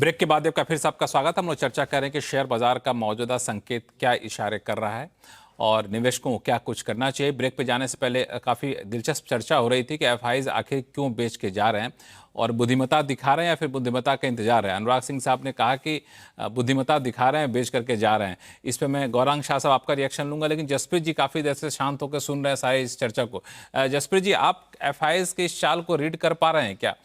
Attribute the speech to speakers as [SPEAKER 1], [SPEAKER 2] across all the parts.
[SPEAKER 1] Break के बाद आपका फिर से आपका स्वागत है। हम लोग चर्चा कर रहे हैं कि शेयर बाजार का मौजूदा संकेत क्या इशारे कर रहा है और निवेशकों को क्या कुछ करना चाहिए। ब्रेक पे जाने से पहले काफ़ी दिलचस्प चर्चा हो रही थी कि एफआईज आखिर क्यों बेच के जा रहे हैं और बुद्धिमत्ता दिखा रहे हैं या फिर बुद्धिमत्ता का इंतजार है। अनुराग सिंह साहब ने कहा कि बुद्धिमत्ता दिखा रहे हैं, बेच करके जा रहे हैं। इस पर मैं गौरांग शाह साहब आपका रिएक्शन लूंगा, लेकिन जसप्रीत जी काफ़ी देर से शांत होकर सुन रहे हैं सारे इस चर्चा को। जसप्रीत जी, आप एफआईज के इस चाल को रीड कर पा रहे हैं क्या?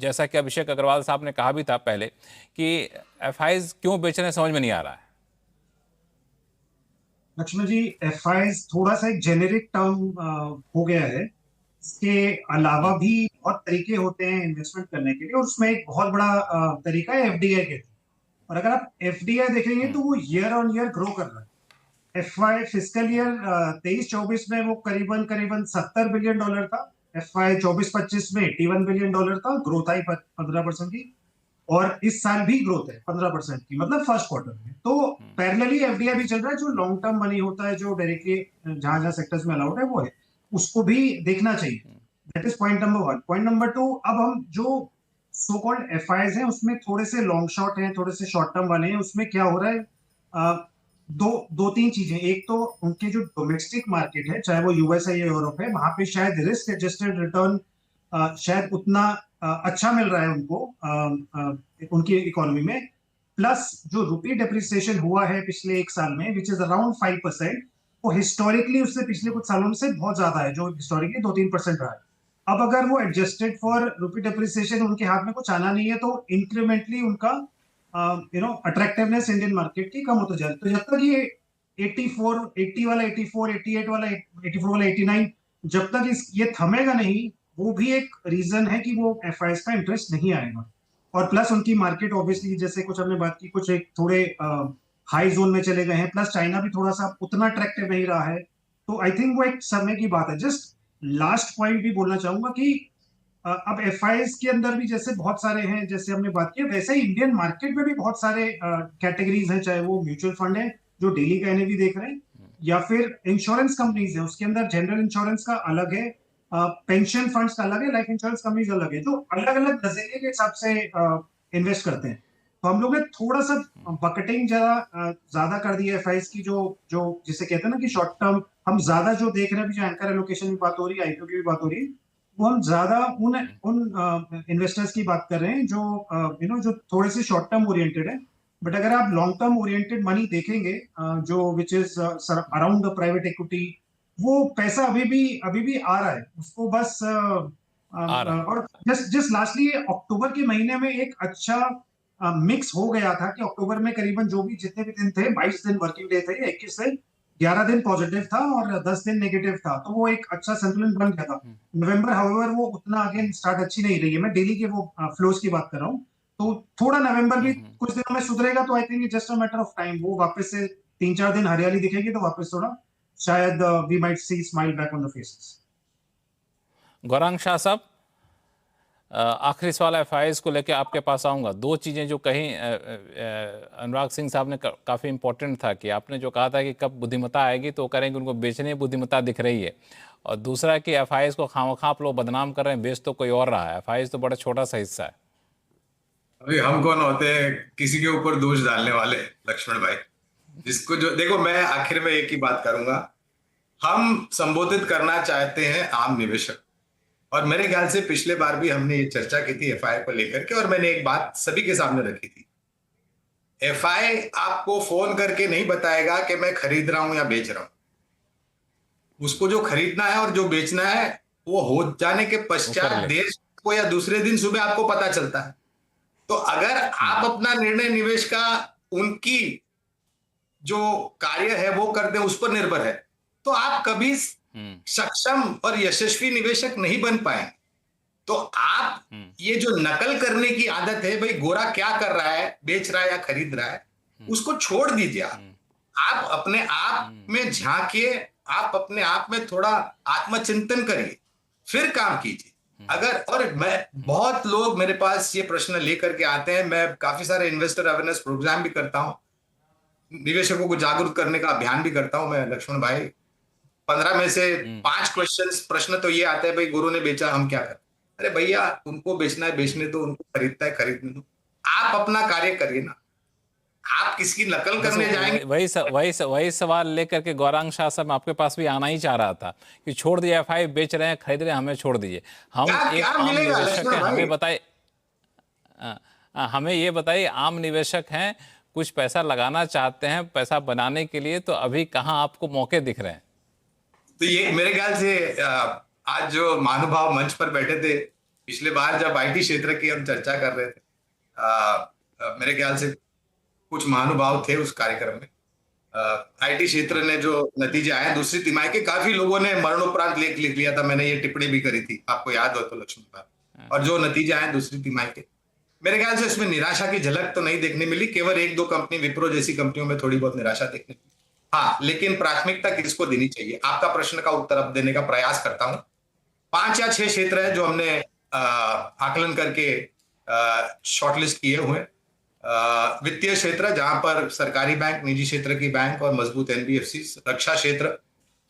[SPEAKER 1] जैसा कि अभिषेक अग्रवाल साहब ने कहा भी था पहले कि एफआईज क्यों बेच रहे हैं समझ में नहीं आ रहा है।
[SPEAKER 2] लक्ष्मण जी, एफआईज थोड़ा सा एक जेनेरिक टर्म हो गया है। इसके अलावा भी बहुत तरीके होते हैं इन्वेस्टमेंट करने के लिए, और उसमें एक बहुत बड़ा तरीका है एफडीआई के। और अगर आप एफडीआई देखेंगे तो वो ईयर ऑन ईयर ग्रो कर रहा है। एफआई फिजिकल ईयर 23-24 में वो करीबन करीबन $70 बिलियन था। एफआई 24-25 में $81 बिलियन था। ग्रोथ आई 15% की, और इस साल भी ग्रोथ है 15% की, मतलब फर्स्ट क्वार्टर में। तो पैरेलली एफडीआई भी चल रहा है। जो लॉन्ग टर्म मनी होता है, जो डायरेक्टली जहां जहां सेक्टर्स में अलाउड है वो है, उसको भी देखना चाहिए। That is point number 1। Point number 2, अब हम जो सो कॉल्ड एफआईज हैं उसमें थोड़े से लॉन्ग शॉर्ट हैं, थोड़े से शॉर्ट टर्म वाले हैं। उसमें क्या हो रहा है, दो दो तीन चीजें। एक तो उनके जो डोमेस्टिक मार्केट है, चाहे वो यूएस है या यूरोप है, वहां पे शायद रिस्क एडजस्टेड रिटर्न शायद उतना अच्छा मिल रहा है उनको, उनकी इकोनॉमी में। प्लस जो रुपी डेप्रिसिएशन हुआ है पिछले एक साल में, विच इज अराउंड 5%, वो हिस्टोरिकली उससे पिछले कुछ सालों से बहुत ज्यादा है, जो हिस्टोरिकली 2-3% रहा है। अब अगर वो एडजस्टेड फॉर रुपी डेप्रिसिएशन, उनके हाथ में कुछ आना नहीं है, तो इंक्रीमेंटली उनका अट्रैक्टिवनेस इंडियन मार्केट की कम होते जाए। तो जब तक ये 84 80 वाला 84 88 वाला 84 वाला 89, जब तक ये थमेगा नहीं, वो भी एक रीजन है कि वो एफआईएस का इंटरेस्ट नहीं आएगा। और प्लस उनकी मार्केट ऑब्वियसली, जैसे कुछ हमने बात की, कुछ एक थोड़े हाई जोन में चले गए हैं। प्लस चाइना भी थोड़ा सा उतना अट्रैक्टिव नहीं रहा है। तो आई थिंक वो एक समय की बात है। जस्ट लास्ट पॉइंट भी बोलना चाहूंगा कि अब एफआईएस के अंदर भी जैसे बहुत सारे हैं, जैसे हमने बात की, वैसे ही इंडियन मार्केट में भी बहुत सारे कैटेगरीज हैं। चाहे वो म्यूचुअल फंड है जो डेली का एनएवी देख रहे हैं, या फिर इंश्योरेंस कंपनीज है। उसके अंदर जनरल इंश्योरेंस का अलग है, पेंशन फंड्स का अलग है, लाइफ इंश्योरेंस कंपनीज अलग है, जो अलग अलग नजरिए के हिसाब से इन्वेस्ट करते हैं। तो हम लोग ने थोड़ा सा बकेटिंग ज्यादा कर दी है एफआईएस की, जो जो जिसे कहते हैं ना कि शॉर्ट टर्म हम ज्यादा जो देख रहे हैं। जो एंकर एलोकेशन की बात हो रही है, आईपीओ की भी बात हो रही है, वो हम ज्यादा उन उन इन्वेस्टर्स की बात कर रहे हैं जो जो थोड़े से शॉर्ट टर्म ओरिएंटेड है। बट अगर आप लॉन्ग टर्म ओरिएंटेड मनी देखेंगे, जो which is around the private equity, वो पैसा अभी भी आ रहा है उसको। बस
[SPEAKER 1] आ रहा है।
[SPEAKER 2] और जस्ट जस्ट लास्टली अक्टूबर के महीने में एक अच्छा मिक्स हो गया था कि अक्टूबर में करीबन जो भी जितने भी दिन थे, 22 दिन वर्किंग डे थे, 21 से 11 दिन पॉजिटिव था और 10 दिन नेगेटिव था। तो वो एक अच्छा संतुलन बन गया था। नवंबर हाउएवर वो उतना अगेन स्टार्ट अच्छी नहीं रही है। मैं डेली के वो फ्लोज की बात कर रहा हूँ। तो थोड़ा नवंबर भी कुछ दिनों में सुधरेगा, तो I think just a matter of time. वो वापस से 3-4 दिन हरियाली दिखेगी, तो वापस थोड़ा शायद we might see smile back on the faces.
[SPEAKER 1] Gaurang Shah साहब, आखिरी सवाल एफआईएस को लेकर आपके पास आऊंगा। दो चीज़ें जो कहीं अनुराग सिंह साहब ने काफ़ी इंपॉर्टेंट था कि आपने जो कहा था कि कब बुद्धिमत्ता आएगी तो करेंगे, उनको बेचने बुद्धिमत्ता दिख रही है। और दूसरा कि एफआईएस को खामखा आप लोग बदनाम कर रहे हैं, बेच तो कोई और रहा है। एफआईएस तो बड़ा छोटा सा हिस्सा है।
[SPEAKER 3] अभी हम कौन होते हैं किसी के ऊपर दोष डालने वाले, लक्ष्मण भाई? जिसको जो देखो, मैं आखिर में एक ही बात करूंगा। हम संबोधित करना चाहते हैं आम निवेशक, और मेरे ख्याल से पिछले बार भी हमने ये चर्चा की थी एफआई को लेकर के, और मैंने एक बात सभी के सामने रखी थी। एफआई आपको फोन करके नहीं बताएगा कि मैं खरीद रहा हूं या बेच रहा हूं। उसको जो खरीदना है और जो बेचना है वो हो जाने के पश्चात देर को या दूसरे दिन सुबह आपको पता चलता है। तो अगर आप अपना निर्णय निवेश का उनकी जो कार्य है वो करते हैं, उस पर निर्भर है, तो आप कभी सक्षम और यशस्वी निवेशक नहीं बन पाए। तो आप ये जो नकल करने की आदत है, भाई गोरा क्या कर रहा है, बेच रहा है या खरीद रहा है, उसको छोड़ दीजिए। आप अपने आप में झांकिए, आप अपने आप में थोड़ा आत्मचिंतन करिए, फिर काम कीजिए। अगर और मैं बहुत लोग मेरे पास ये प्रश्न लेकर के आते हैं। मैं काफी सारे इन्वेस्टर अवेयरनेस प्रोग्राम भी करता हूं, निवेशकों को जागरूक करने का अभियान भी करता हूं मैं, लक्ष्मण भाई। 15 में से 5 प्रश्न तो ये आते हैं, भाई गुरु ने बेचा, हम क्या करें? अरे भैया, उनको बेचना है बेचने दो, उनको खरीदता है खरीदने दो। आप अपना कार्य करिए ना, आप किसकी नकल करने जाएंगे?
[SPEAKER 1] वही सवाल लेकर के गौरांग शाह साहब आपके पास भी आना ही चाह रहा था कि छोड़ दिए, एफआई बेच रहे हैं, खरीद रहे हैं, हमें छोड़ दीजिए। हम
[SPEAKER 3] क्या
[SPEAKER 1] एक
[SPEAKER 3] क्या
[SPEAKER 1] आम
[SPEAKER 3] मिलेगा
[SPEAKER 1] निवेशक
[SPEAKER 3] लक्ष्मण
[SPEAKER 1] हैं,
[SPEAKER 3] भाई?
[SPEAKER 1] हमें बताइए, हमें ये बताइए, आम निवेशक हैं, कुछ पैसा लगाना चाहते हैं पैसा बनाने के लिए, तो अभी कहाँ आपको मौके दिख रहे हैं?
[SPEAKER 3] तो ये मेरे ख्याल से आज जो महानुभाव मंच पर बैठे थे, पिछले बार जब आईटी क्षेत्र की हम चर्चा कर रहे थे, मेरे ख्याल से कुछ महानुभाव थे उस कार्यक्रम में। आईटी क्षेत्र ने जो नतीजे आए दूसरी तिमाही के, काफी लोगों ने मरणोपरांत लेख लिख लिया था, मैंने ये टिप्पणी भी करी थी, आपको याद हो तो लक्ष्मण भाई। और जो नतीजे आए दूसरी तिमाही के, मेरे ख्याल से इसमें निराशा की झलक तो नहीं देखने मिली, केवल एक दो कंपनी, विप्रो जैसी कंपनियों में थोड़ी बहुत निराशा देखने मिली। हाँ, लेकिन प्राथमिकता किसको देनी चाहिए, आपका प्रश्न का उत्तर अब देने का प्रयास करता हूं। 5 या 6 क्षेत्र है जो हमने आकलन करके शॉर्टलिस्ट किए हुए। वित्तीय क्षेत्र जहां पर सरकारी बैंक, निजी क्षेत्र की बैंक और मजबूत एनबीएफसी, रक्षा क्षेत्र,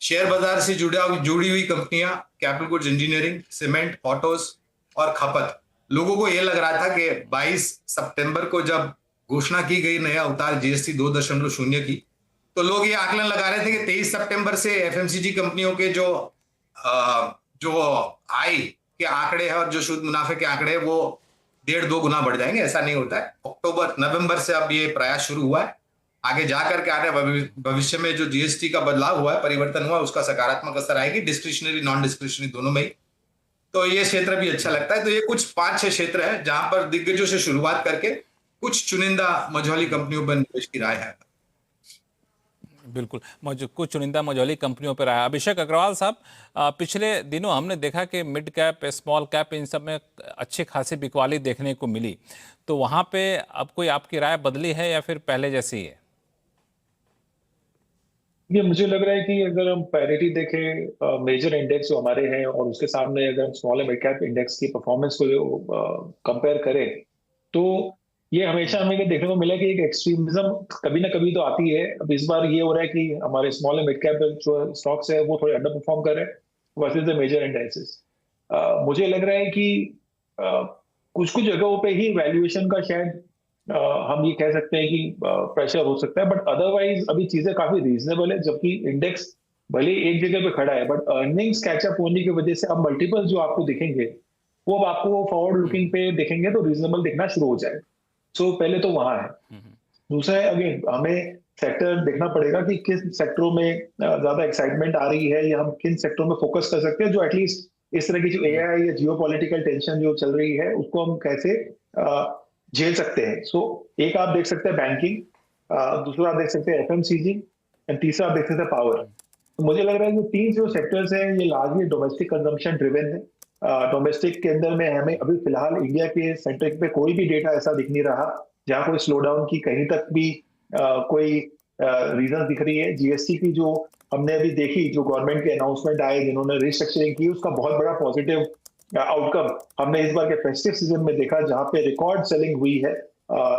[SPEAKER 3] शेयर बाजार से जुड़ी हुई कंपनियां, capital goods, engineering, cement, autos और खपत। लोगों को यह लग रहा था कि 22 सितंबर को जब घोषणा की गई नया उतार जीएसटी 2.0 की, तो लोग ये आकलन लगा रहे थे कि 23 सितंबर से एफएमसीजी कंपनियों के जो आय के आंकड़े हैं और जो शुद्ध मुनाफे के आंकड़े हैं वो 1.5-2 गुना बढ़ जाएंगे। ऐसा नहीं होता है। अक्टूबर नवंबर से अब ये प्रयास शुरू हुआ है। आगे जाकर के आने भविष्य में जो जीएसटी का बदलाव हुआ है, परिवर्तन हुआ, उसका सकारात्मक असर आएगी, डिस्क्रिशनरी नॉन डिस्क्रिशनरी दोनों में ही। तो ये क्षेत्र भी अच्छा लगता है। तो ये कुछ 5-6 क्षेत्र है जहां पर दिग्गजों से शुरुआत करके कुछ चुनिंदा मझौली कंपनियों पर निवेश की राय है।
[SPEAKER 1] बिल्कुल, कुछ चुनिंदा मझौली कंपनियों पर आया। अभिषेक अग्रवाल साहब, पिछले दिनों हमने देखा कि मिड कैप, स्मॉल कैप, इन सब में अच्छी खासी बिकवाली देखने को मिली, तो वहाँ पे अब कोई आपकी राय बदली है या फिर पहले जैसी ही है?
[SPEAKER 4] ये मुझे लग रहा है कि अगर हम पैरिटी देखें, मेजर इंडेक्स जो हमारे हैं और उसके सामने अगर हम small and mid cap index की परफॉर्मेंस को कंपेयर करें, तो ये हमेशा हमें ये देखने को मिला कि एक एक्सट्रीमिज्म कभी ना कभी तो आती है। अब इस बार ये हो रहा है कि हमारे स्मॉल एंड मिड कैप जो स्टॉक्स है वो थोड़े अंडर परफॉर्म कर रहे हैं वर्सेस द मेजर इंडेक्सेस। मुझे लग रहा है कि कुछ कुछ जगहों पे ही वैल्यूएशन का शायद हम ये कह सकते हैं कि प्रेशर हो सकता है, बट अदरवाइज अभी चीजें काफी रीजनेबल है। जबकि इंडेक्स भले एक जगह पे खड़ा है, बट अर्निंग्स कैचअप होने की वजह से अब मल्टीपल जो आपको दिखेंगे वो अब आपको फॉरवर्ड लुकिंग पे दिखेंगे तो रीजनेबल दिखना शुरू हो जाए। सो पहले तो वहां है। दूसरा है, अगेन हमें सेक्टर देखना पड़ेगा कि किस सेक्टरों में ज्यादा एक्साइटमेंट आ रही है या हम किन सेक्टरों में फोकस कर सकते हैं जो एटलीस्ट इस तरह की जो एआई या जियोपॉलिटिकल टेंशन जो चल रही है उसको हम कैसे झेल सकते हैं। सो एक आप देख सकते हैं बैंकिंग, दूसरा आप देख सकते हैं एफएमसीजी, एंड तीसरा आप देख सकते हैं पावर। तो मुझे लग रहा है कि 3 जो सेक्टर्स हैं ये लार्जली डोमेस्टिक कंजम्पशन ड्रिवन है। डोमेस्टिक के अंदर में हमें अभी फिलहाल इंडिया के सेंट्रिक पे कोई भी डेटा ऐसा दिख नहीं रहा जहां कोई स्लो डाउन की कहीं तक भी कोई रीजन दिख रही है। जीएसटी की जो हमने अभी देखी, जो गवर्नमेंट के अनाउंसमेंट आए जिन्होंने रिस्ट्रक्चरिंग की, उसका बहुत बड़ा पॉजिटिव आउटकम हमने इस बार के फेस्टिव सीजन में देखा जहां पे रिकॉर्ड सेलिंग हुई है।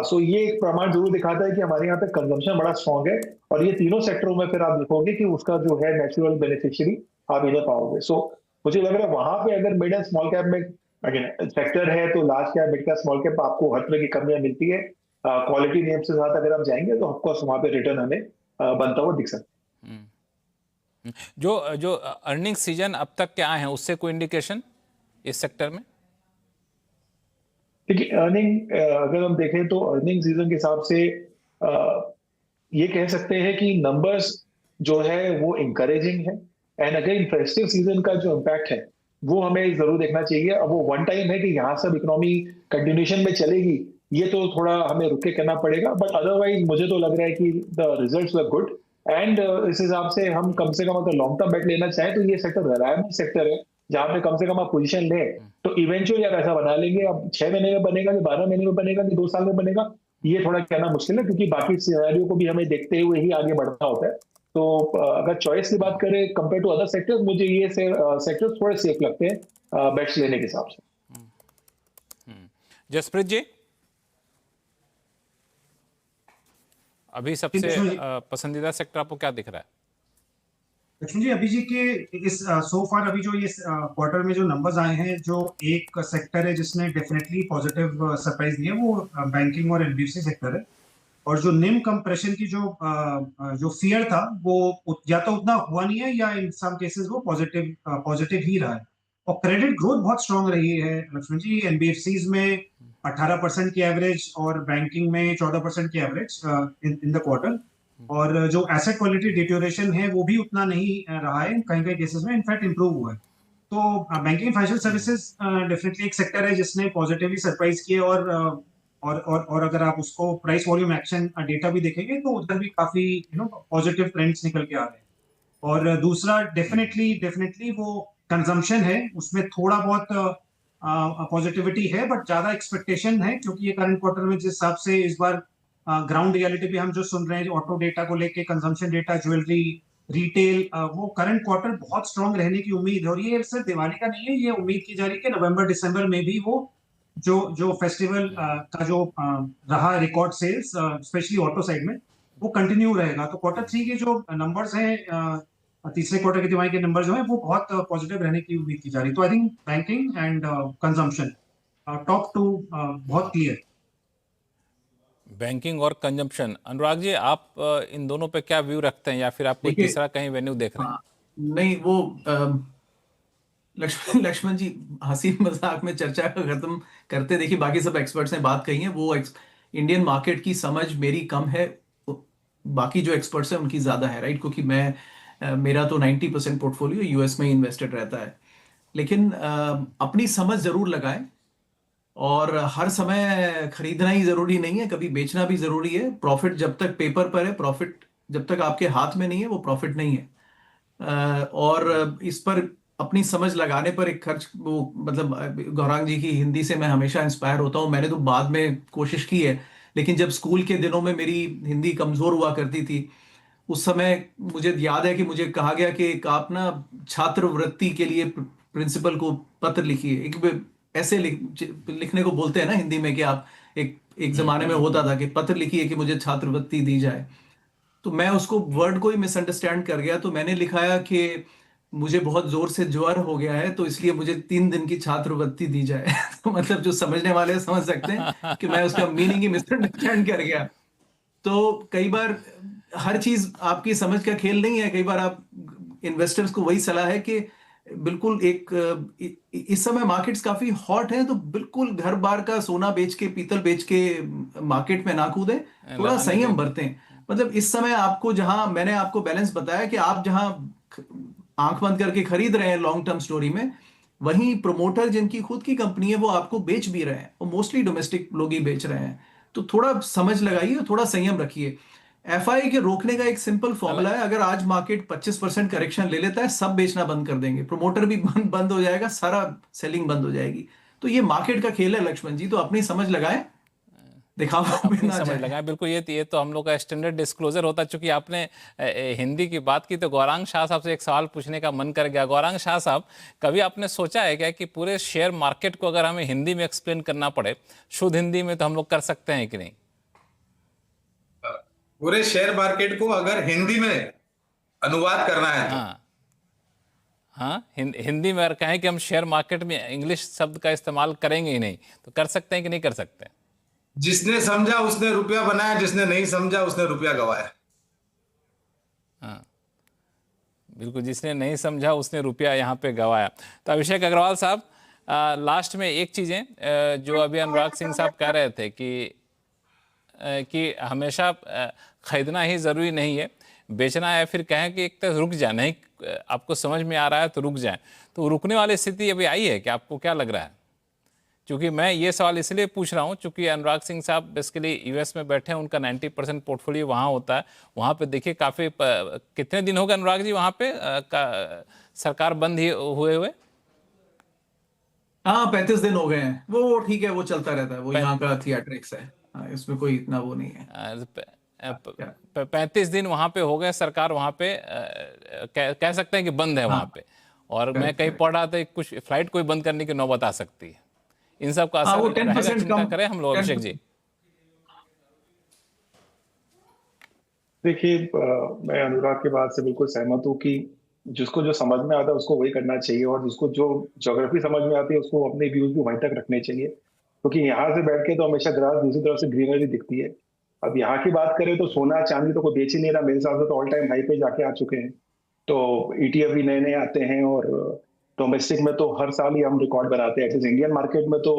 [SPEAKER 4] सो ये एक प्रमाण जरूर दिखाता है कि हमारे यहाँ पे कंजम्पशन बड़ा स्ट्रॉन्ग है और ये तीनों सेक्टरों में फिर आप देखोगे कि उसका जो है नेचुरल बेनिफिशियरी आप इन्हें पाओगे। सो मुझे लग रहा है वहां पे अगर मिड एंड स्मॉल कैप में अगेन सेक्टर है तो large cap, mid cap, small cap आपको हर तरह की कमियां मिलती है। क्वालिटी नेम से साथ अगर आप जाएंगे तो ऑफकोर्स वहां पे रिटर्न हमें बनता हुआ दिख सकता है।
[SPEAKER 1] जो जो अर्निंग सीजन अब तक क्या है उससे कोई इंडिकेशन इस सेक्टर में?
[SPEAKER 4] देखिए अर्निंग अगर हम देखें तो अर्निंग सीजन के हिसाब से ये कह सकते हैं कि नंबर्स जो है वो इंकरेजिंग है। एंड अगेन फेस्टिव सीजन का जो इम्पैक्ट है वो हमें जरूर देखना चाहिए। अब वो वन टाइम है कि यहाँ सब इकोनॉमी कंटिन्यूशन में चलेगी, ये तो थोड़ा हमें रुक के करना पड़ेगा, बट अदरवाइज मुझे तो लग रहा है कि the results were good. And इस हिसाब से हम कम से कम अगर लॉन्ग टर्म बेट लेना चाहें तो ये सेक्टर रिलायबल सेक्टर है जहां पे कम से कम आप पोजीशन ले तो इवेंचुअली आप ऐसा बना लेंगे। अब 6 महीने में बनेगा कि 12 महीने में बनेगा कि 2 साल में बनेगा, ये थोड़ा कहना मुश्किल है क्योंकि बाकी सिनेरियो को भी हमें देखते हुए ही आगे बढ़ना होता है। तो अगर चॉइस की बात करें कंपेयर टू अदर सेक्टर्स, मुझे ये सेक्टर्स थोड़े सेफ लगते हैं बेट्स लेने के हिसाब से।
[SPEAKER 1] जसप्रीत जी, अभी सबसे पसंदीदा सेक्टर आपको क्या दिख रहा है?
[SPEAKER 2] लक्ष्मण जी, अभी जी के इस सो फार अभी जो ये क्वार्टर में जो नंबर्स आए हैं, जो एक सेक्टर है जिसने डेफिनेटली पॉजिटिव सरप्राइज दिया वो बैंकिंग और एनबीएफसी सेक्टर है। और जो निम कंप्रेशन की जो फियर था वो या तो उतना हुआ नहीं है, या इन सम केसेस वो पॉजिटिव ही रहा है। और क्रेडिट ग्रोथ बहुत स्ट्रांग रही है लक्ष्मण जी, एनबीएफसीज में 18% की एवरेज और बैंकिंग में 14% की एवरेज इन द क्वार्टर। और जो एसेट क्वालिटी डिटोरेशन है वो भी उतना नहीं रहा है, कहीं कहीं केसेस में इनफैक्ट इंप्रूव हुआ है। तो बैंकिंग फाइनेंशियल सर्विसेज डेफिनेटली एक सेक्टर है जिसने पॉजिटिवली सरप्राइज किए। और अगर आप उसको प्राइस वॉल्यूम एक्शन डेटा भी देखेंगे तो उधर भी काफी पॉजिटिव ट्रेंड्स निकल के आ रहे हैं। और दूसरा डेफिनेटली डेफिनेटली वो कंजम्पशन है, उसमें थोड़ा बहुत पॉजिटिविटी है, बट ज्यादा एक्सपेक्टेशन है, क्योंकि ये करंट क्वार्टर में जिस हिसाब से इस बार ग्राउंड रियलिटी पे हम जो सुन रहे हैं, ऑटो डेटा को लेके, कंजम्पशन डेटा, ज्वेलरी, रिटेल, वो करंट क्वार्टर बहुत स्ट्रांग रहने की उम्मीद है। और ये सिर्फ दिवाली का नहीं है, ये उम्मीद की जा रही है कि नवंबर दिसंबर में भी वो जो फेस्टिवल का जो रहा record sales, specially auto side में, वो कंटिन्यू रहेगा। तो क्वार्टर 3 के जो नंबर्स हैं, तीसरे क्वार्टर की तिमाही के नंबर जो हैं, वो बहुत पॉजिटिव रहने की उम्मीद की जा रही है। तो I think banking and consumption top two बहुत क्लियर।
[SPEAKER 1] बैंकिंग और कंजम्पशन, अनुराग जी आप इन दोनों पे क्या व्यू रखते हैं, या फिर आप कोई
[SPEAKER 5] देखिए,
[SPEAKER 1] तीसरा कहीं वेन्यू देख रहे हैं?
[SPEAKER 5] नहीं वो लक्ष्मण जी, हंसी मजाक में चर्चा का खत्म करते, देखिए बाकी सब एक्सपर्ट्स ने बात कही है, वो इंडियन मार्केट की समझ मेरी कम है, बाकी जो एक्सपर्ट्स हैं उनकी ज्यादा है, राइट? क्योंकि मेरा तो 90% पोर्टफोलियो यूएस में इन्वेस्टेड रहता है। लेकिन अपनी समझ जरूर लगाएं, और हर समय खरीदना ही जरूरी नहीं है, कभी बेचना भी जरूरी है। प्रॉफिट जब तक पेपर पर है, प्रॉफिट जब तक आपके हाथ में नहीं है, वो प्रॉफिट नहीं है। और इस पर अपनी समझ लगाने पर एक खर्च, वो मतलब गौरांग जी की हिंदी से मैं हमेशा इंस्पायर होता हूँ। मैंने तो बाद में कोशिश की है, लेकिन जब स्कूल के दिनों में मेरी हिंदी कमजोर हुआ करती थी, उस समय मुझे याद है कि मुझे कहा गया कि एक आप ना छात्रवृत्ति के लिए प्रिंसिपल को पत्र लिखिए। ऐसे लिखने को बोलते हैं ना हिंदी में, कि आप एक जमाने में होता था कि पत्र लिखिए कि मुझे छात्रवृत्ति दी जाए। तो मैं उसको वर्ड को ही मिसअंडरस्टैंड कर गया, तो मैंने लिखाया कि मुझे बहुत जोर से ज्वर हो गया है, तो इसलिए मुझे 3 दिन की छात्रवृत्ति दी जाए। तो मतलब जो समझने वाले समझ सकते हैं कि मैं उसका मीनिंग ही मिसअंडरस्टैंड कर गया। तो कई बार हर चीज आपकी समझ का खेल नहीं है। कई बार आप इन्वेस्टर्स को वही सलाह है कि बिल्कुल इस समय मार्केट्स काफी हॉट हैं, तो बिल्कुल घर बार का सोना बेच के, पीतल बेच के मार्केट में ना कूदें, थोड़ा संयम बरतें। मतलब इस समय आपको, जहां मैंने आपको बैलेंस बताया कि आप जहां आंख बंद करके खरीद रहे हैं लॉन्ग टर्म स्टोरी में, वहीं प्रोमोटर जिनकी खुद की कंपनी है वो आपको बेच भी रहे हैं, और मोस्टली डोमेस्टिक लोग ही बेच रहे हैं। तो थोड़ा समझ लगाइए, थोड़ा संयम रखिए। एफआई के रोकने का एक सिंपल फॉर्मूला है, अगर आज मार्केट 25% करेक्शन ले लेता है, सब बेचना बंद कर देंगे, प्रोमोटर भी बंद हो जाएगा, सारा सेलिंग बंद हो जाएगी। तो ये मार्केट का खेल है लक्ष्मण जी, तो अपनी समझ लगाएं, दिखावा में
[SPEAKER 1] अपनी
[SPEAKER 5] ना
[SPEAKER 1] समझ
[SPEAKER 5] जाए।
[SPEAKER 1] लगाएं। बिल्कुल, ये तो हम लोग का स्टैंडर्ड डिस्क्लोजर होता है। चूंकि आपने हिंदी की बात की, तो गौरांग शाह साहब से एक सवाल पूछने का मन कर गया। गौरांग शाह साहब, कभी आपने सोचा है क्या कि पूरे शेयर मार्केट को अगर हमें हिंदी में एक्सप्लेन करना पड़े, शुद्ध हिंदी में, तो हम लोग कर सकते हैं कि नहीं?
[SPEAKER 3] पूरे शेयर मार्केट को अगर हिंदी में अनुवाद करना है तो
[SPEAKER 1] हाँ हाँ, हिंदी में अगर कहें कि हम शेयर मार्केट में इंग्लिश शब्द का इस्तेमाल करेंगे ही नहीं, तो कर सकते हैं कि नहीं कर सकते?
[SPEAKER 3] जिसने समझा उसने रुपया बनाया, जिसने नहीं समझा उसने रुपया गवाया।
[SPEAKER 1] हाँ बिल्कुल, जिसने नहीं समझा उसने रुपया यहाँ पे गवाया। तो अभिषेक अग्रवाल साहब, लास्ट में एक चीज़ें जो अभी अनुराग सिंह साहब कह रहे थे कि हमेशा खरीदना ही ज़रूरी नहीं है, बेचना है। फिर कहें कि एक तरह रुक जाए, नहीं आपको समझ में आ रहा है तो रुक जाए, तो रुकने वाली स्थिति अभी आई है कि आपको क्या लग रहा है? क्योंकि मैं ये सवाल इसलिए पूछ रहा हूँ, चूंकि अनुराग सिंह साहब बेसिकली यूएस में बैठे हैं, उनका 90% पोर्टफोलियो वहाँ होता है। वहाँ पे देखिए काफ़ी कितने दिन हो गए अनुराग जी वहाँ पे सरकार बंद ही हुए?
[SPEAKER 5] हाँ, 35 दिन हो गए हैं। वो ठीक है, वो चलता रहता है, वो यहाँ का थिएट्रिक्स है। हाँ, इसमें कोई इतना वो नहीं है।
[SPEAKER 1] 35 दिन वहाँ पे हो गए, सरकार वहाँ पे कह सकते हैं कि बंद है वहाँ पे। और मैं कहीं पढ़ रहा था कुछ फ्लाइट कोई बंद करने की नौबत आ सकती है। इन सब का असर
[SPEAKER 5] वो
[SPEAKER 1] रहेगा,
[SPEAKER 5] 10%
[SPEAKER 1] चिंता
[SPEAKER 5] कम
[SPEAKER 1] करें हम लोग, अभिषेक जी?
[SPEAKER 4] देखिए, मैं अनुराग की बात से बिल्कुल सहमत हूँ कि जिसको जो समझ में आता है उसको वही करना चाहिए, और जिसको जो ज्योग्राफी समझ में आती है उसको अपने व्यूज भी वहीं तक रखने चाहिए, क्योंकि यहाँ से बैठ के तो हमेशा ग्रास दूसरी तरफ से ग्रीनरी दिखती है। अब यहाँ की बात करें तो सोना चांदी तो कोई बेच ही नहीं रहा, मेरे हिसाब से तो ऑल टाइम हाई पे जाके आ चुके हैं। तो ईटीएफ भी नए नए आते हैं, और डोमेस्टिक में तो हर साल ही हम रिकॉर्ड बनाते हैं। एटलीस्ट इंडियन मार्केट में तो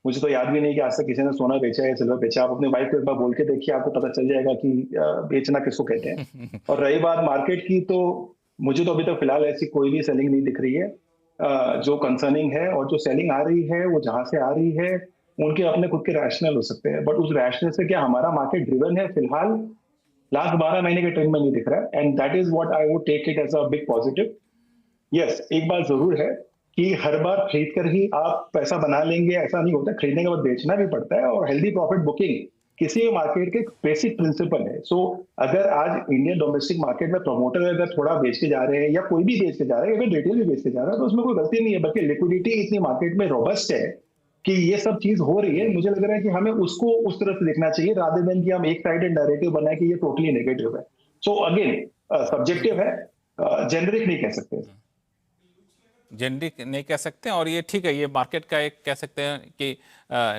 [SPEAKER 4] मुझे तो याद भी नहीं कि आज तक किसी ने सोना बेचा है या सिल्वर बेचा। आप अपने वाइफ को एक बार बोल के देखिए, आपको पता चल जाएगा कि बेचना किसको कहते हैं। और रही बात मार्केट की, तो मुझे तो अभी तक फिलहाल ऐसी कोई भी सेलिंग नहीं दिख रही है जो कंसर्निंग है। और जो सेलिंग आ रही है वो जहां से आ रही है उनके अपने खुद के रैशनल हो सकते हैं, बट उस रैशनल से क्या हमारा मार्केट ड्रिवन है फिलहाल लास्ट 12 महीने के ट्रेंड में नहीं दिख रहा है, and that is what I would take it as a big positive. Yes, एक बात जरूर है कि हर बार खरीद कर ही आप पैसा बना लेंगे ऐसा नहीं होता, खरीदने के बाद बेचना भी पड़ता है, और हेल्दी प्रॉफिट बुकिंग किसी भी मार्केट के बेसिक प्रिंसिपल है। सो अगर आज इंडियन डोमेस्टिक मार्केट में प्रमोटर अगर थोड़ा बेच के जा रहे हैं या कोई भी बेच के जा रहा है, अगर रिटेल भी बेच के जा रहा है, तो उसमें कोई गलती नहीं है, बल्कि लिक्विडिटी इतनी मार्केट में रोबस्ट है कि ये सब चीज हो रही है। मुझे लग रहा है कि हमें उसको उस तरफ से देखना चाहिए, रादर देन कि हम एक साइडेड नैरेटिव बनाए कि ये टोटली नेगेटिव है। सो अगेन सब्जेक्टिव है, जेनरिक नहीं कह सकते।
[SPEAKER 1] जेनरिक नहीं कह सकते, और ये ठीक है, ये मार्केट का एक कह सकते हैं कि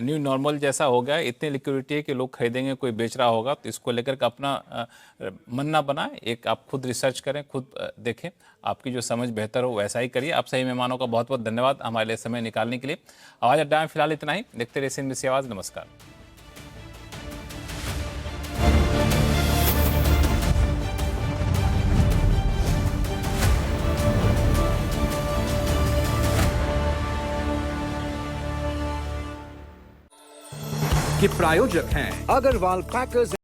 [SPEAKER 1] न्यू नॉर्मल जैसा हो गया। इतनी लिक्विडिटी है कि लोग खरीदेंगे, कोई बेच रहा होगा, तो इसको लेकर के अपना मन ना बनाए। एक आप खुद रिसर्च करें, खुद देखें, आपकी जो समझ बेहतर हो वैसा ही करिए। आप सही मेहमानों का बहुत बहुत धन्यवाद हमारे लिए समय निकालने के लिए। आवाज़ अड्डा में फिलहाल इतना ही। देखते रहिए CNBC आवाज़। नमस्कार।
[SPEAKER 6] कि प्रायोजक हैं अग्रवाल क्रैकर्स